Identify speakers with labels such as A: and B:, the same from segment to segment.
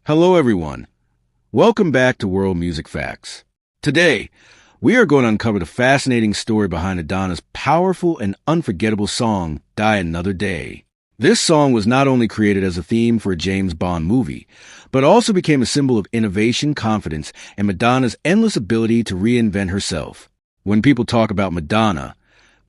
A: Hello, everyone. Welcome back to World Music Facts. Today, we are going to uncover the fascinating story behind Madonna's powerful and unforgettable song, Die Another Day. This song was not only created as a theme for a James Bond movie, but also became a symbol of innovation, confidence, and Madonna's endless ability to reinvent herself. When people talk about Madonna,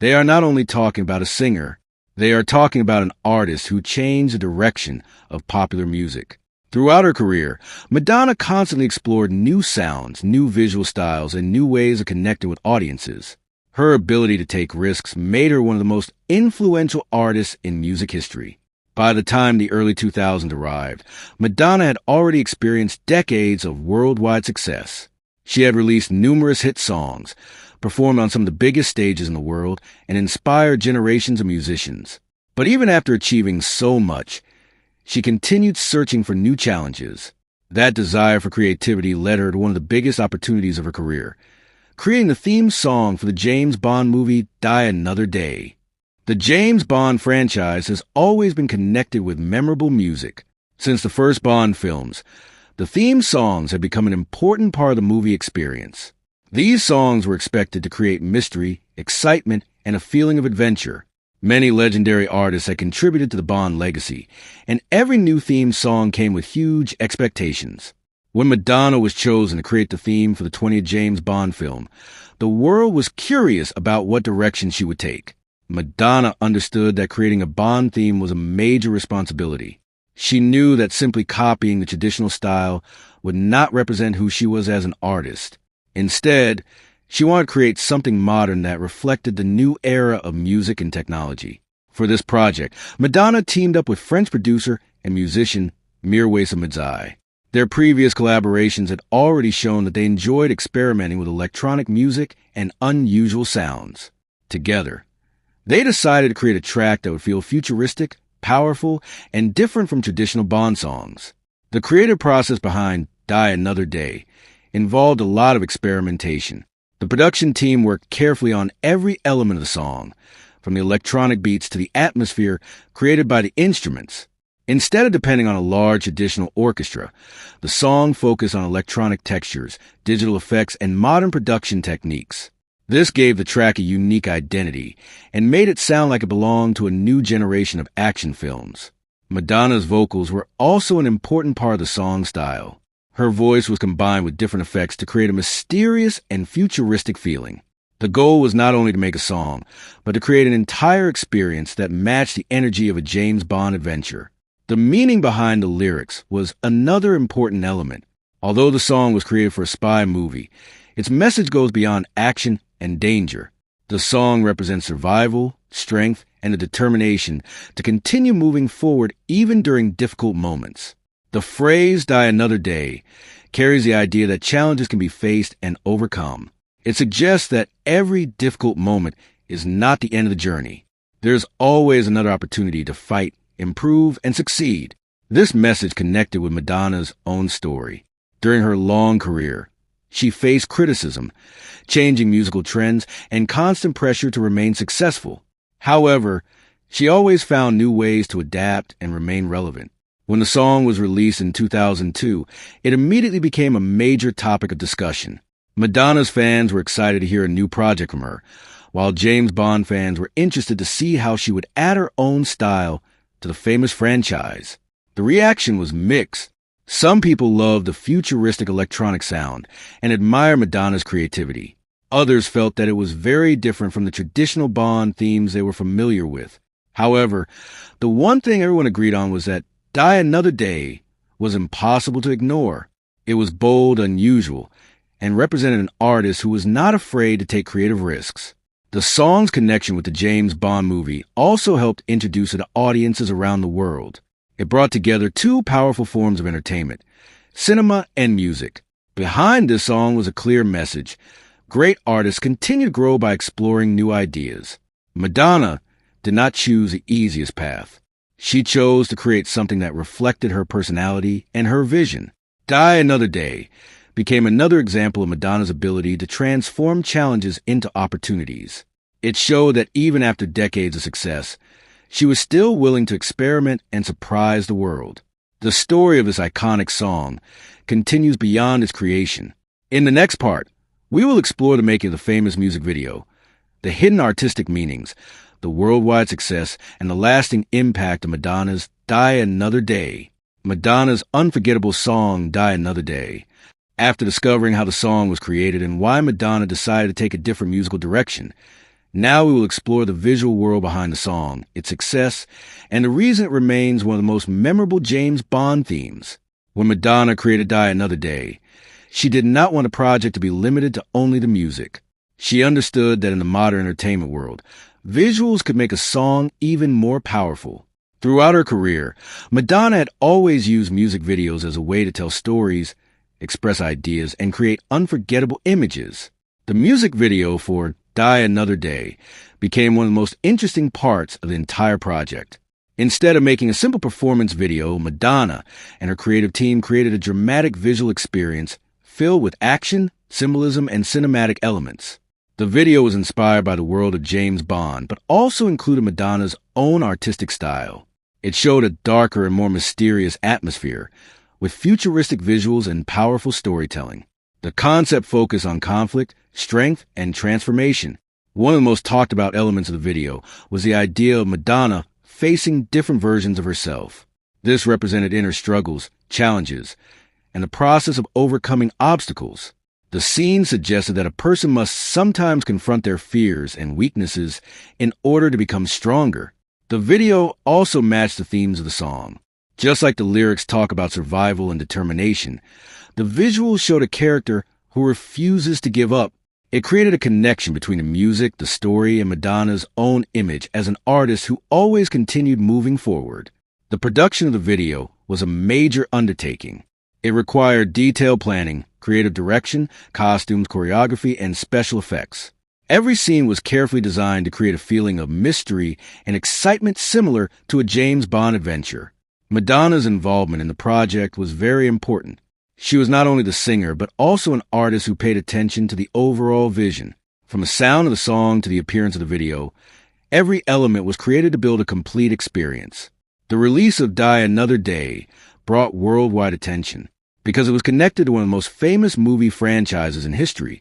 A: they are not only talking about a singer, they are talking about an artist who changed the direction of popular music. Throughout her career, Madonna constantly explored new sounds, new visual styles, and new ways of connecting with audiences. Her ability to take risks made her one of the most influential artists in music history. By the time the early 2000s arrived, Madonna had already experienced decades of worldwide success. She had released numerous hit songs, performed on some of the biggest stages in the world, and inspired generations of musicians. But even after achieving so much, she continued searching for new challenges. That desire for creativity led her to one of the biggest opportunities of her career, creating the theme song for the James Bond movie Die Another Day. The James Bond franchise has always been connected with memorable music. Since the first Bond films, the theme songs have become an important part of the movie experience. These songs were expected to create mystery, excitement, and a feeling of adventure. Many legendary artists had contributed to the Bond legacy, and every new theme song came with huge expectations. When Madonna was chosen to create the theme for the 20th James Bond film, the world was curious about what direction she would take. Madonna understood that creating a Bond theme was a major responsibility. She knew that simply copying the traditional style would not represent who she was as an artist. Instead, she wanted to create something modern that reflected the new era of music and technology. For this project, Madonna teamed up with French producer and musician Mirwais Ahmadzai. Their previous collaborations had already shown that they enjoyed experimenting with electronic music and unusual sounds. Together, they decided to create a track that would feel futuristic, powerful, and different from traditional Bond songs. The creative process behind Die Another Day involved a lot of experimentation. The production team worked carefully on every element of the song, from the electronic beats to the atmosphere created by the instruments. Instead of depending on a large traditional orchestra, the song focused on electronic textures, digital effects, and modern production techniques. This gave the track a unique identity and made it sound like it belonged to a new generation of action films. Madonna's vocals were also an important part of the song style. Her voice was combined with different effects to create a mysterious and futuristic feeling. The goal was not only to make a song, but to create an entire experience that matched the energy of a James Bond adventure. The meaning behind the lyrics was another important element. Although the song was created for a spy movie, its message goes beyond action and danger. The song represents survival, strength, and the determination to continue moving forward even during difficult moments. The phrase Die Another Day carries the idea that challenges can be faced and overcome. It suggests that every difficult moment is not the end of the journey. There's always another opportunity to fight, improve, and succeed. This message connected with Madonna's own story. During her long career, she faced criticism, changing musical trends, and constant pressure to remain successful. However, she always found new ways to adapt and remain relevant. When the song was released in 2002, it immediately became a major topic of discussion. Madonna's fans were excited to hear a new project from her, while James Bond fans were interested to see how she would add her own style to the famous franchise. The reaction was mixed. Some people loved the futuristic electronic sound and admired Madonna's creativity. Others felt that it was very different from the traditional Bond themes they were familiar with. However, the one thing everyone agreed on was that Die Another Day was impossible to ignore. It was bold, unusual, and represented an artist who was not afraid to take creative risks. The song's connection with the James Bond movie also helped introduce it to audiences around the world. It brought together two powerful forms of entertainment, cinema and music. Behind this song was a clear message. Great artists continue to grow by exploring new ideas. Madonna did not choose the easiest path. She chose to create something that reflected her personality and her vision. Die Another Day became another example of Madonna's ability to transform challenges into opportunities. It showed that even after decades of success, she was still willing to experiment and surprise the world. The story of this iconic song continues beyond its creation. In the next part, we will explore the making of the famous music video, the hidden artistic meanings, the worldwide success, and the lasting impact of Madonna's Die Another Day. Madonna's unforgettable song, Die Another Day. After discovering how the song was created and why Madonna decided to take a different musical direction, now we will explore the visual world behind the song, its success, and the reason it remains one of the most memorable James Bond themes. When Madonna created Die Another Day, she did not want a project to be limited to only the music. She understood that in the modern entertainment world, visuals could make a song even more powerful. Throughout her career, Madonna had always used music videos as a way to tell stories, express ideas, and create unforgettable images. The music video for Die Another Day became one of the most interesting parts of the entire project. Instead of making a simple performance video, Madonna and her creative team created a dramatic visual experience filled with action, symbolism, and cinematic elements. The video was inspired by the world of James Bond, but also included Madonna's own artistic style. It showed a darker and more mysterious atmosphere, with futuristic visuals and powerful storytelling. The concept focused on conflict, strength, and transformation. One of the most talked about elements of the video was the idea of Madonna facing different versions of herself. This represented inner struggles, challenges, and the process of overcoming obstacles. The scene suggested that a person must sometimes confront their fears and weaknesses in order to become stronger. The video also matched the themes of the song. Just like the lyrics talk about survival and determination, the visuals showed a character who refuses to give up. It created a connection between the music, the story, and Madonna's own image as an artist who always continued moving forward. The production of the video was a major undertaking. It required detailed planning, creative direction, costumes, choreography, and special effects. Every scene was carefully designed to create a feeling of mystery and excitement similar to a James Bond adventure. Madonna's involvement in the project was very important. She was not only the singer, but also an artist who paid attention to the overall vision. From the sound of the song to the appearance of the video, every element was created to build a complete experience. The release of Die Another Day brought worldwide attention. Because it was connected to one of the most famous movie franchises in history,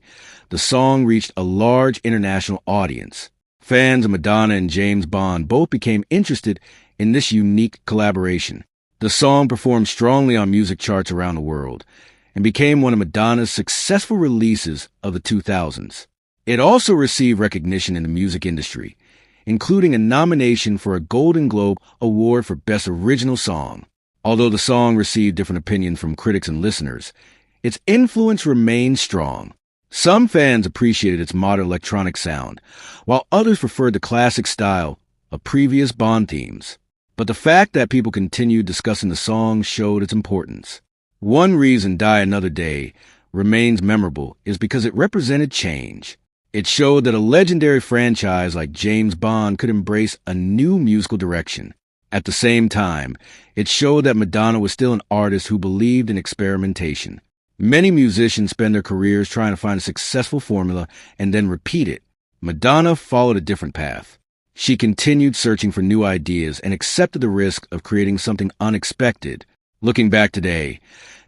A: the song reached a large international audience. Fans of Madonna and James Bond both became interested in this unique collaboration. The song performed strongly on music charts around the world and became one of Madonna's successful releases of the 2000s. It also received recognition in the music industry, including a nomination for a Golden Globe Award for Best Original Song. Although the song received different opinions from critics and listeners, its influence remained strong. Some fans appreciated its modern electronic sound, while others preferred the classic style of previous Bond themes. But the fact that people continued discussing the song showed its importance. One reason Die Another Day remains memorable is because it represented change. It showed that a legendary franchise like James Bond could embrace a new musical direction. At the same time, it showed that Madonna was still an artist who believed in experimentation. Many musicians spend their careers trying to find a successful formula and then repeat it. Madonna followed a different path. She continued searching for new ideas and accepted the risk of creating something unexpected. Looking back today,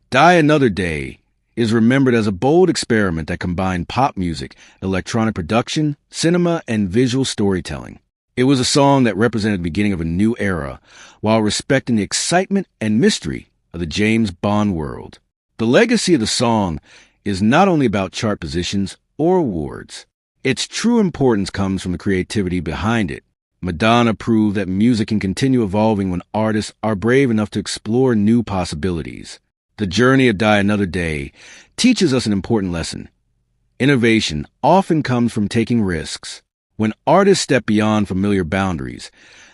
A: Die Another Day is remembered as a bold experiment that combined pop music, electronic production, cinema, and visual storytelling. It was a song that represented the beginning of a new era, while respecting the excitement and mystery of the James Bond world. The legacy of the song is not only about chart positions or awards. Its true importance comes from the creativity behind it. Madonna proved that music can continue evolving when artists are brave enough to explore new possibilities. The journey of Die Another Day teaches us an important lesson. Innovation often comes from taking risks. When artists step beyond familiar boundaries,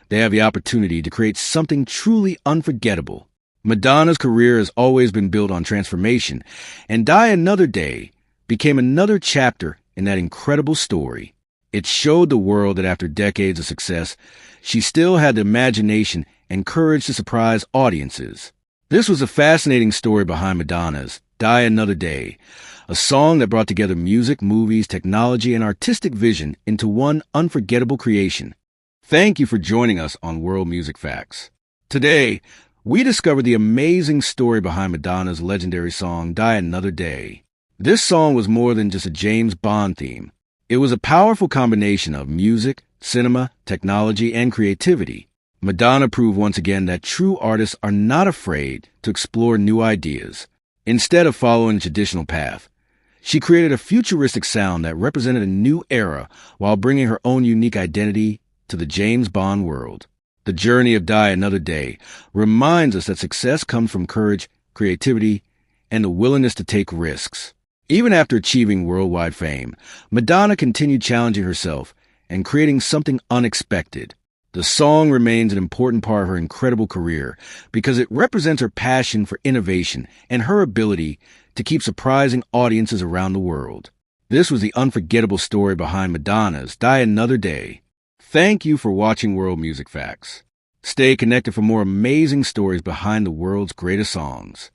A: they have the opportunity to create something truly unforgettable. Madonna's career has always been built on transformation, and Die Another Day became another chapter in that incredible story. It showed the world that after decades of success, she still had the imagination and courage to surprise audiences. This was a fascinating story behind Madonna's Die Another Day, a song that brought together music, movies, technology, and artistic vision into one unforgettable creation. Thank you for joining us on World Music Facts. Today, we discover the amazing story behind Madonna's legendary song, Die Another Day. This song was more than just a James Bond theme. It was a powerful combination of music, cinema, technology, and creativity. Madonna proved once again that true artists are not afraid to explore new ideas. Instead of following a traditional path, she created a futuristic sound that represented a new era while bringing her own unique identity to the James Bond world. The journey of Die Another Day reminds us that success comes from courage, creativity, and the willingness to take risks. Even after achieving worldwide fame, Madonna continued challenging herself and creating something unexpected. The song remains an important part of her incredible career because it represents her passion for innovation and her ability to keep surprising audiences around the world. This was the unforgettable story behind Madonna's Die Another Day. Thank you for watching World Music Facts. Stay connected for more amazing stories behind the world's greatest songs.